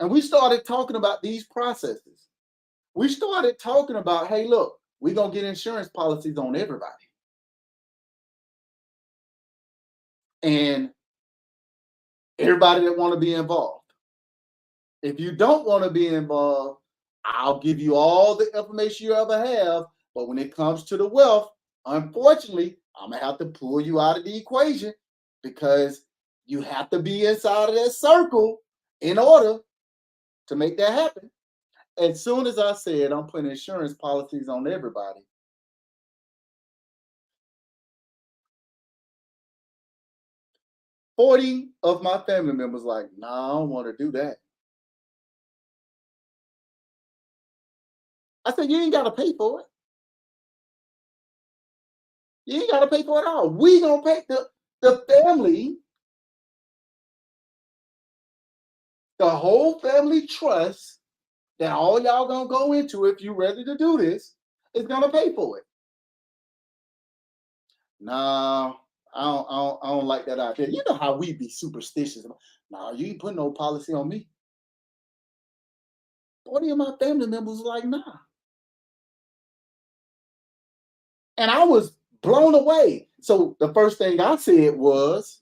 And we started talking about these processes. We started talking about, hey, look, we're going to get insurance policies on everybody. And everybody that want to be involved. If you don't want to be involved, I'll give you all the information you ever have. But when it comes to the wealth, unfortunately, I'm going to have to pull you out of the equation because you have to be inside of that circle in order to make that happen. As soon as I said I'm putting insurance policies on everybody, 40 of my family members like, nah, I don't want to do that. I said, you ain't got to pay for it. You ain't got to pay for it all. We gonna pay the family, the whole family trust that all y'all gonna go into if you ready to do this is gonna pay for it. No, I don't like that idea. You know how we be superstitious. No, you ain't putting no policy on me. 40 of my family members was like, nah. And I was blown away. So the first thing I said was,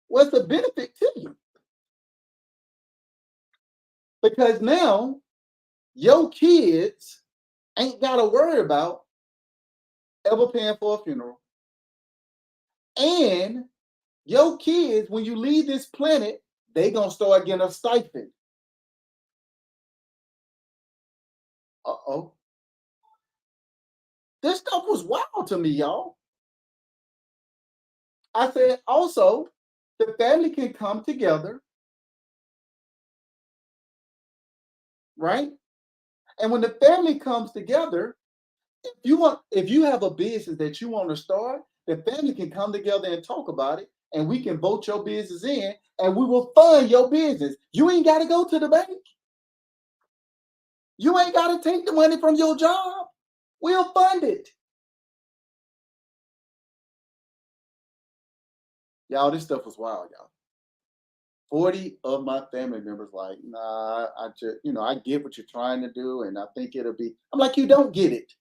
what's the benefit to you? Because now your kids ain't got to worry about ever paying for a funeral. And your kids, when you leave this planet, they gonna start getting a stipend. Uh-oh. This stuff was wild to me, y'all. I said also, the family can come together, right? And when the family comes together, if you have a business that you want to start, the family can come together and talk about it, and we can vote your business in, and we will fund your business. You ain't got to go to the bank. You ain't got to take the money from your job. We'll fund it. Y'all, this stuff was wild, y'all. 40 of my family members like, nah, I just, I get what you're trying to do, and I think it'll be. I'm like, you don't get it.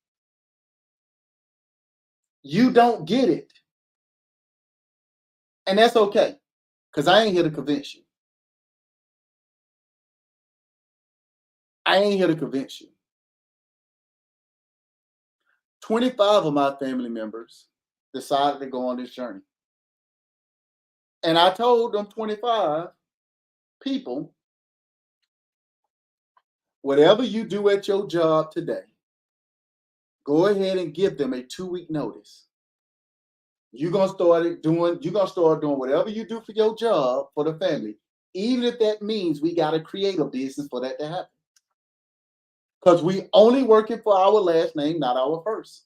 You don't get it. And that's okay. Because I ain't here to convince you. I ain't here to convince you. 25 of my family members decided to go on this journey. And I told them 25 people, whatever you do at your job today, go ahead and give them a 2-week notice. You're gonna start doing whatever you do for your job for the family, even if that means we gotta create a business for that to happen. Because we only working for our last name, not our first.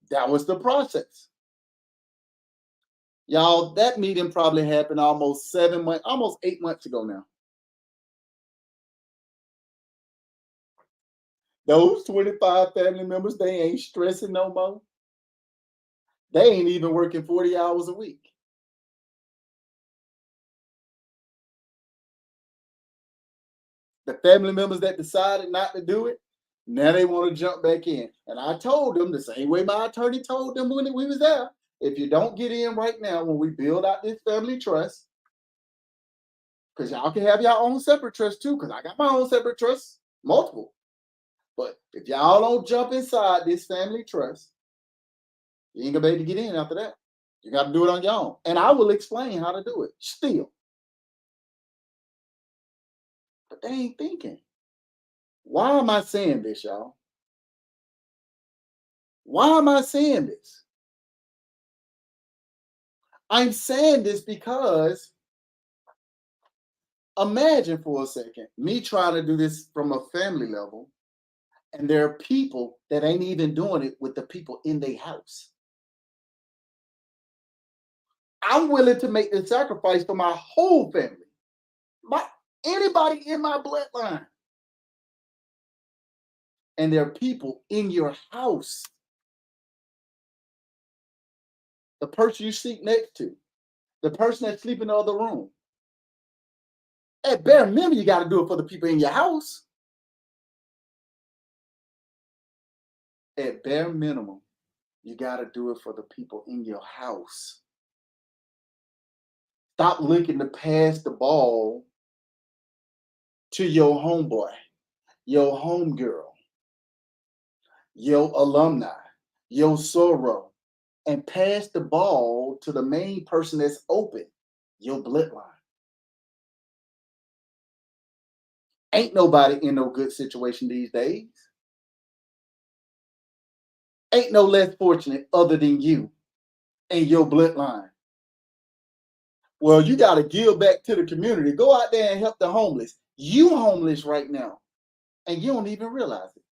That was the process. Y'all, that meeting probably happened almost 8 months ago now. Those 25 family members, they ain't stressing no more. They ain't even working 40 hours a week. The family members that decided not to do it, now they want to jump back in. And I told them the same way my attorney told them when we was there. If you don't get in right now, when we build out this family trust, because y'all can have your own separate trust too, because I got my own separate trust, multiple. But if y'all don't jump inside this family trust, you ain't gonna be able to get in after that. You got to do it on your own. And I will explain how to do it still. But they ain't thinking. Why am I saying this, y'all? Why am I saying this? I'm saying this because imagine for a second me trying to do this from a family level, and there are people that ain't even doing it with the people in their house. I'm willing to make the sacrifice for my whole family, anybody in my bloodline. And there are people in your house. The person you sleep next to, the person that's sleeping in the other room. At bare minimum, you got to do it for the people in your house. At bare minimum, you got to do it for the people in your house. Stop looking to pass the ball to your homeboy, your homegirl, your alumni, your soror, and pass the ball to the main person that's open, your bloodline. Ain't nobody in no good situation these days. Ain't no less fortunate other than you and your bloodline. Well, you got to give back to the community. Go out there and help the homeless. You homeless right now, and you don't even realize it.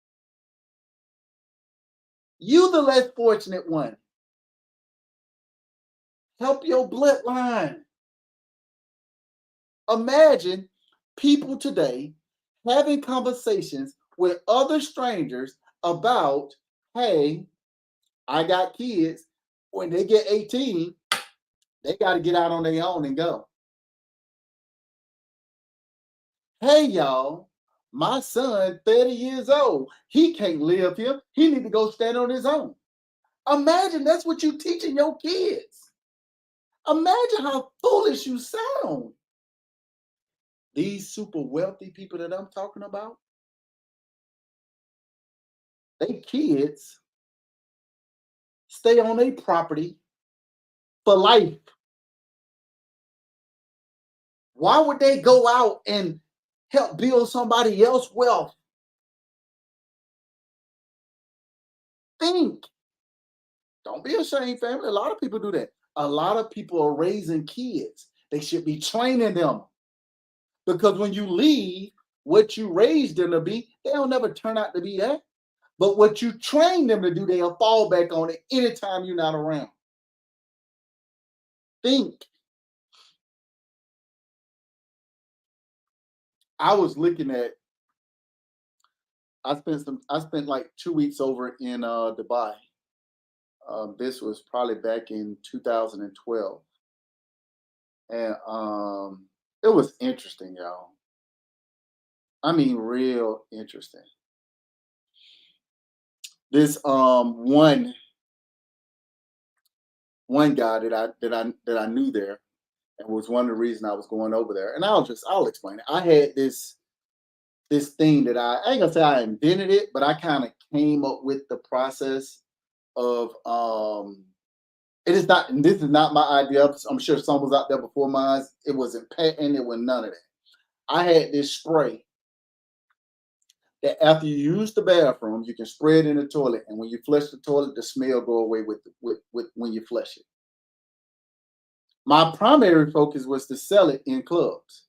You the less fortunate one. Help your bloodline. Imagine people today having conversations with other strangers about, hey, I got kids. When they get 18, they got to get out on their own and go. Hey, y'all, My son, 30 years old, he can't live here. He need to go stand on his own. Imagine that's what you teaching your kids. Imagine how foolish you sound. These super wealthy people that I'm talking about, they kids stay on their property for life. Why would they go out and help build somebody else's wealth? Think. Don't be ashamed, family. A lot of people do that. A lot of people are raising kids. They should be training them because when you leave, what you raised them to be, they'll never turn out to be that. But what you train them to do, they'll fall back on it anytime you're not around. Think. I was looking at. I spent like 2 weeks over in Dubai. This was probably back in 2012, and it was interesting, y'all. I mean, real interesting. This one guy that I knew there, and was one of the reasons I was going over there. And I'll explain it. I had this thing that I ain't gonna say I invented it, but I kind of came up with the process of it is not, and this is not my idea. I'm sure some was out there before mine. It wasn't patent, it was none of that. I had this spray that after you use the bathroom, you can spray it in the toilet, and when you flush the toilet, the smell go away with when you flush it. My primary focus was to sell it in clubs.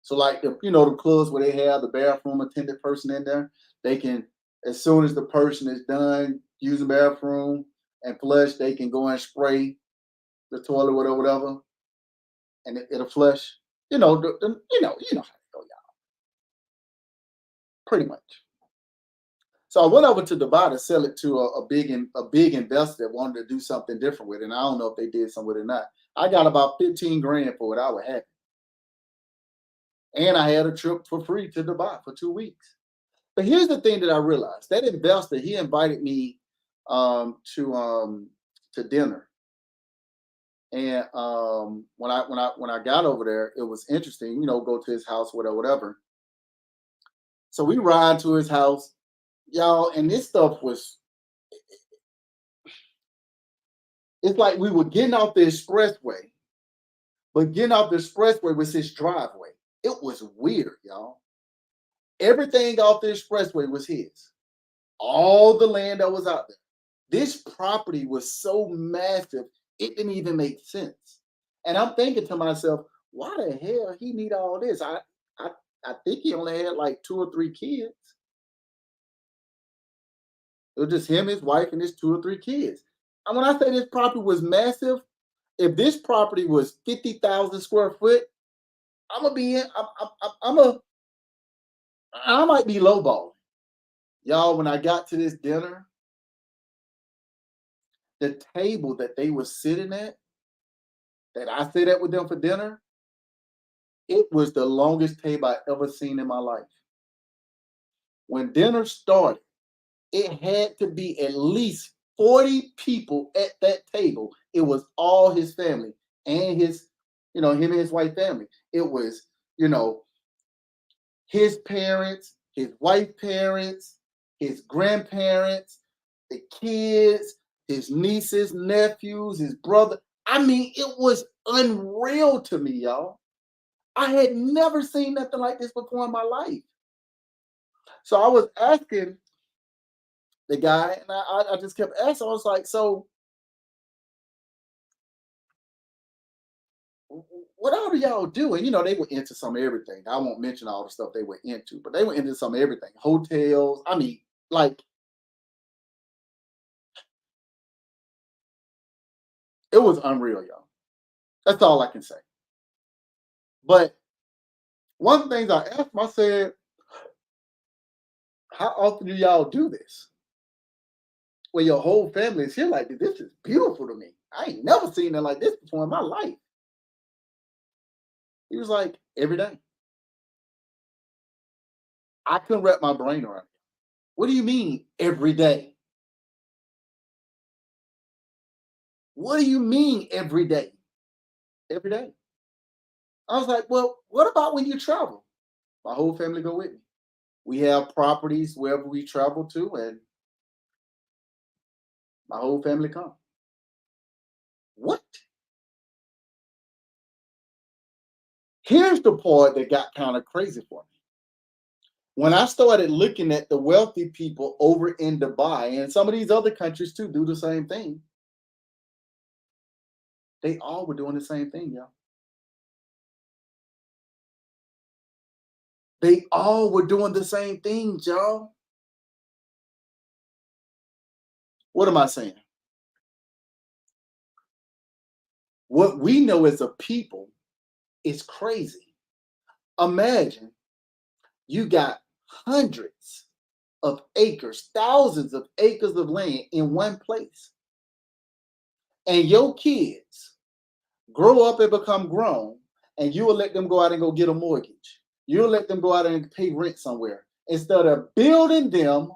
So like the clubs where they have the bathroom attendant person in there, they can, as soon as the person is done using the bathroom and flush, they can go and spray the toilet, whatever, and it'll flush. You know how to go, y'all. Pretty much. So I went over to Dubai to sell it to a big investor that wanted to do something different with it. And I don't know if they did something with it or not. I got about 15 grand for it. I was happy. And I had a trip for free to Dubai for 2 weeks. But here's the thing that I realized: that investor, he invited me to dinner, and when I got over there, it was interesting. Go to his house, whatever. So we ride to his house, y'all, and this stuff was. It's like we were getting off the expressway, but getting off the expressway was his driveway. It was weird, y'all. Everything off the expressway was his. All the land that was out there. This property was so massive, it didn't even make sense. And I'm thinking to myself, why the hell he need all this? I I think he only had like 2 or 3 kids. It was just him, his wife, and his 2 or 3 kids. And when I say this property was massive, if this property was 50,000 square foot, I'm gonna be in. I might be lowballing, y'all. When I got to this dinner, the table that they were sitting at, that I sat at with them for dinner, it was the longest table I ever seen in my life. When dinner started, it had to be at least 40 people at that table. It was all his family and him and his wife family. It was, you know, his parents, his wife parents, his grandparents, the kids, his nieces, nephews, his brother. I mean, it was unreal to me, y'all. I had never seen nothing like this before in my life. So I was asking the guy, and I just kept asking. I was like, "So, what all do y'all do?" And they were into some of everything. I won't mention all the stuff they were into, but they were into some of everything. Hotels. I mean, like, it was unreal, y'all. That's all I can say. But one of the things I asked him, I said, "How often do y'all do this? Where your whole family is here like this? This is beautiful to me. I ain't never seen it like this before in my life." He was like, "Every day." I couldn't wrap my brain around it. What do you mean every day? What do you mean every day? Every day. I was like, well, what about when you travel? My whole family go with me. We have properties wherever we travel to, and my whole family come. What? Here's the part that got kind of crazy for me. When I started looking at the wealthy people over in Dubai and some of these other countries too do the same thing, they all were doing the same thing, y'all. They all were doing the same thing, y'all. What am I saying? What we know as a people is crazy. Imagine you got hundreds of acres, thousands of acres of land in one place, and your kids grow up and become grown, and you will let them go out and go get a mortgage. You'll let them go out and pay rent somewhere instead of building them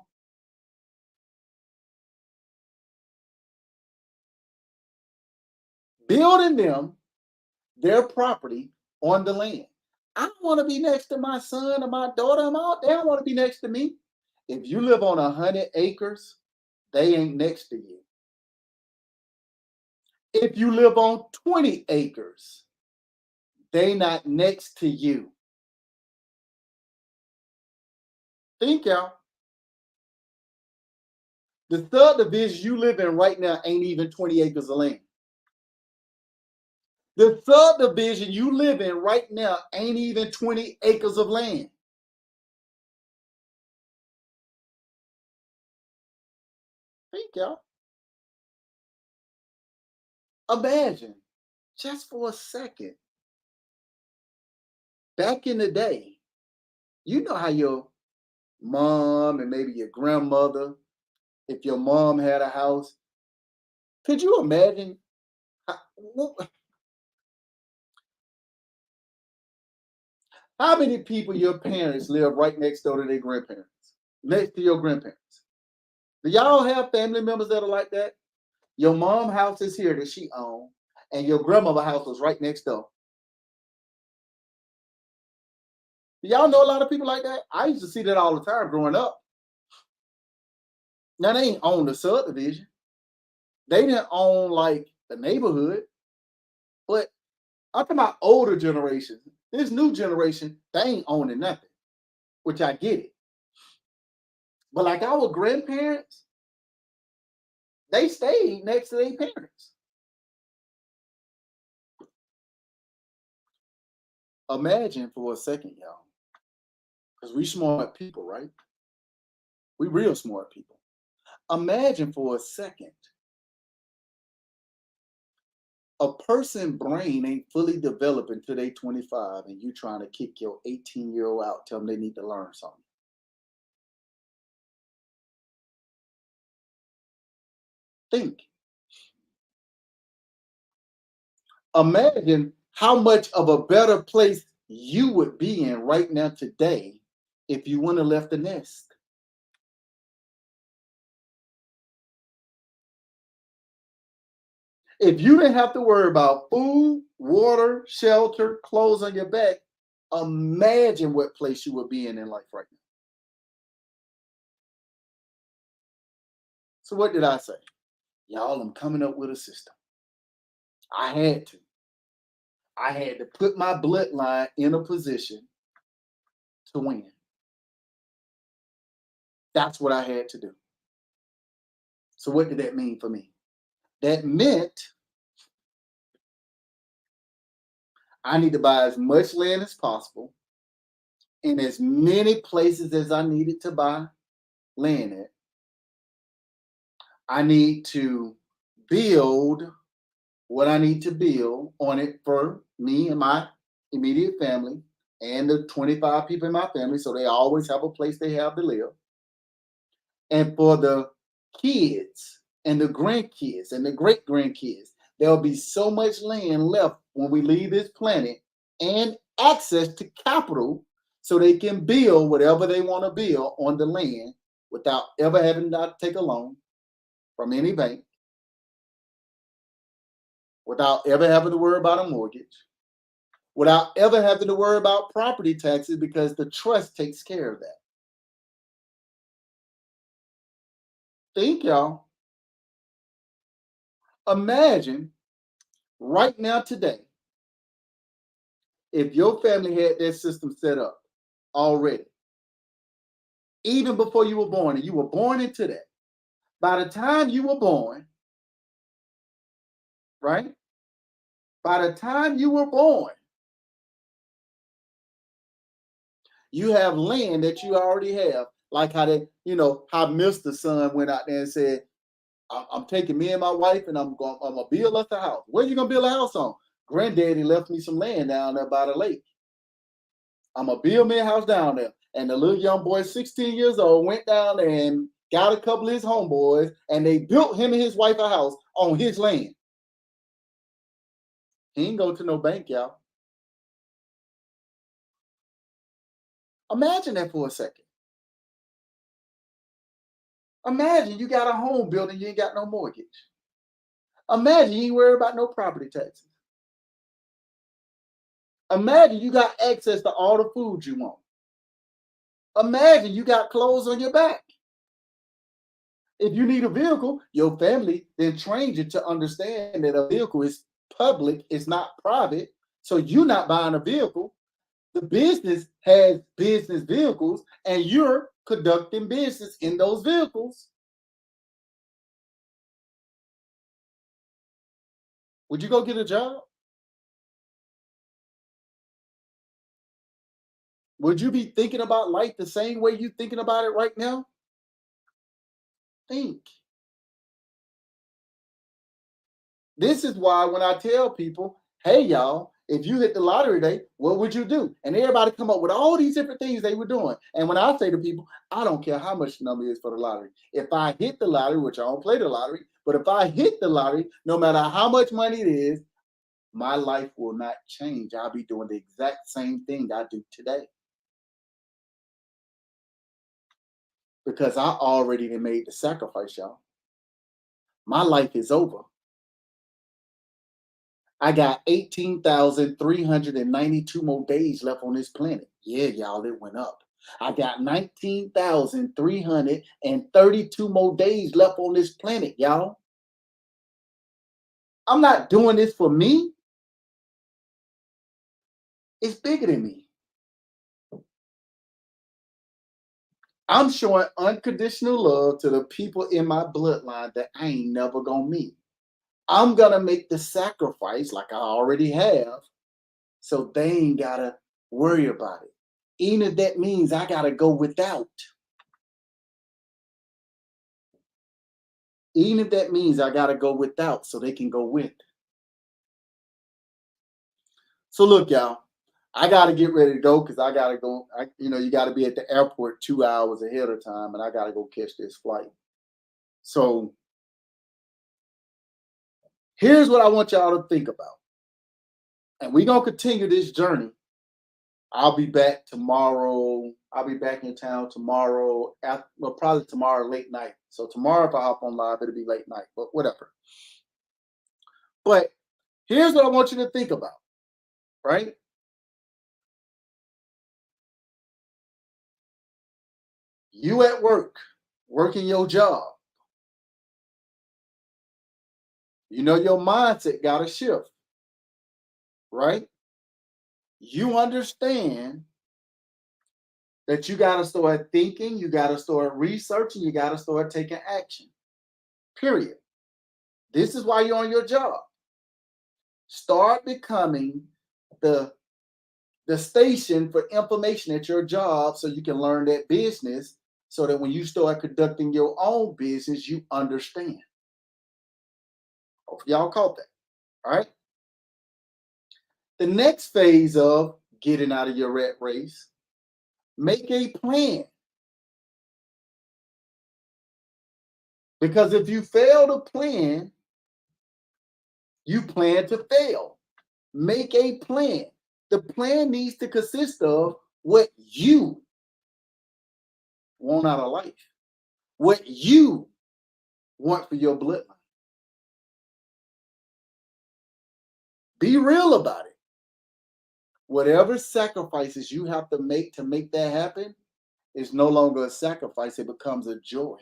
their property on the land. I don't want to be next to my son or my daughter. They don't want to be next to me. If you live on 100 acres, they ain't next to you. If you live on 20 acres, they not next to you. Think, y'all. The subdivision you live in right now ain't even 20 acres of land. The subdivision you live in right now ain't even 20 acres of land. Think, y'all. Imagine, just for a second, back in the day, you know how your mom and maybe your grandmother, if your mom had a house, could you imagine how many people your parents live right next door to their grandparents, next to your grandparents? Do y'all have family members that are like that? Your mom house is here that she owned, and your grandmother house was right next door. Do y'all know a lot of people like that? I used to see that all the time growing up. Now they ain't own the subdivision. They didn't own like the neighborhood, but I'm talking about older generation. This new generation, they ain't owning nothing, which I get it. But like our grandparents, they stayed next to their parents. Imagine for a second, y'all, because we smart people, right? We real smart people. Imagine for a second, a person brain ain't fully developed until they 25, and you trying to kick your 18-year-old out, tell them they need to learn something. Think. Imagine how much of a better place you would be in right now today if you wouldn't have left the nest. If you didn't have to worry about food, water, shelter, clothes on your back, imagine what place you would be in life right now. So what did I say? Y'all, I'm coming up with a system. I had to. I had to put my bloodline in a position to win. That's what I had to do. So what did that mean for me? That meant I need to buy as much land as possible in as many places as I needed to buy land at. I need to build what I need to build on it for me and my immediate family and the 25 people in my family, so they always have a place they have to live. And for the kids and the grandkids and the great grandkids, there'll be so much land left when we leave this planet and access to capital so they can build whatever they want to build on the land without ever having to take a loan from any bank, without ever having to worry about a mortgage, without ever having to worry about property taxes because the trust takes care of that. Think, y'all. Imagine right now, today, if your family had that system set up already, even before you were born, and you were born into that. By the time you were born, right? By the time you were born, you have land that you already have. Like how they, how Mr. Son went out there and said, I'm taking me and my wife and I'm gonna build us a house. Where you gonna build a house on? Granddaddy left me some land down there by the lake. I'm gonna build me a house down there. And the little young boy, 16 years old, went down there and got a couple of his homeboys, and they built him and his wife a house on his land. He ain't go to no bank, y'all. Imagine that for a second. Imagine you got a home built and you ain't got no mortgage. Imagine you ain't worried about no property taxes. Imagine you got access to all the food you want. Imagine you got clothes on your back. If you need a vehicle, your family then trains you to understand that a vehicle is public, it's not private. So you're not buying a vehicle. The business has business vehicles, and you're conducting business in those vehicles. Would you go get a job? Would you be thinking about life the same way you're thinking about it right now? Think. This is why when I tell people, hey, y'all, if you hit the lottery today, what would you do? And everybody come up with all these different things they were doing. And when I say to people, I don't care how much the number is for the lottery. If I hit the lottery, which I don't play the lottery, but if I hit the lottery, no matter how much money it is, my life will not change. I'll be doing the exact same thing I do today. Because I already made the sacrifice, y'all. My life is over. I got 18,392 more days left on this planet. Yeah, y'all, it went up. I got 19,332 more days left on this planet, y'all. I'm not doing this for me. It's bigger than me. I'm showing unconditional love to the people in my bloodline that I ain't never gonna meet. I'm gonna make the sacrifice like I already have, so they ain't gotta worry about it. Even if that means I gotta go without. Even if that means I gotta go without so they can go with. So look, y'all, I gotta get ready to go because I gotta go. You gotta be at the airport 2 hours ahead of time, and I gotta go catch this flight. So here's what I want y'all to think about. And we're gonna continue this journey. I'll be back tomorrow. I'll be back in town tomorrow. Probably tomorrow late night. So tomorrow, if I hop on live, it'll be late night. But whatever. But here's what I want you to think about. Right? You at work, working your job. Your mindset got to shift. Right? You understand that you got to start thinking, you got to start researching, you got to start taking action. Period. This is why you're on your job. Start becoming the station for information at your job so you can learn that business so that when you start conducting your own business, you understand. Hope y'all caught that. All right. The next phase of getting out of your rat race, make a plan. Because if you fail to plan, you plan to fail. Make a plan. The plan needs to consist of what you want out of life, what you want for your bloodline. Be real about it. Whatever sacrifices you have to make that happen is no longer a sacrifice, it becomes a joy.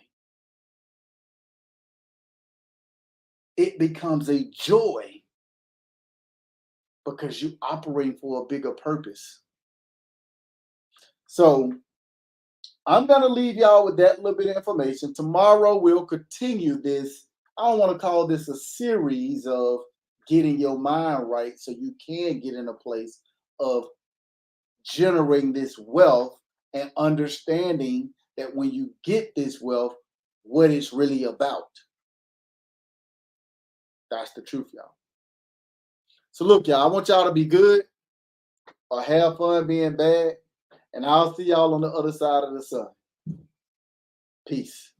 It becomes a joy because you operate for a bigger purpose. So I'm going to leave y'all with that little bit of information. Tomorrow we'll continue this. I don't want to call this a series of getting your mind right so you can get in a place of generating this wealth and understanding that when you get this wealth, what it's really about. That's the truth, y'all. So look, y'all, I want y'all to be good or have fun being bad. And I'll see y'all on the other side of the sun. Peace.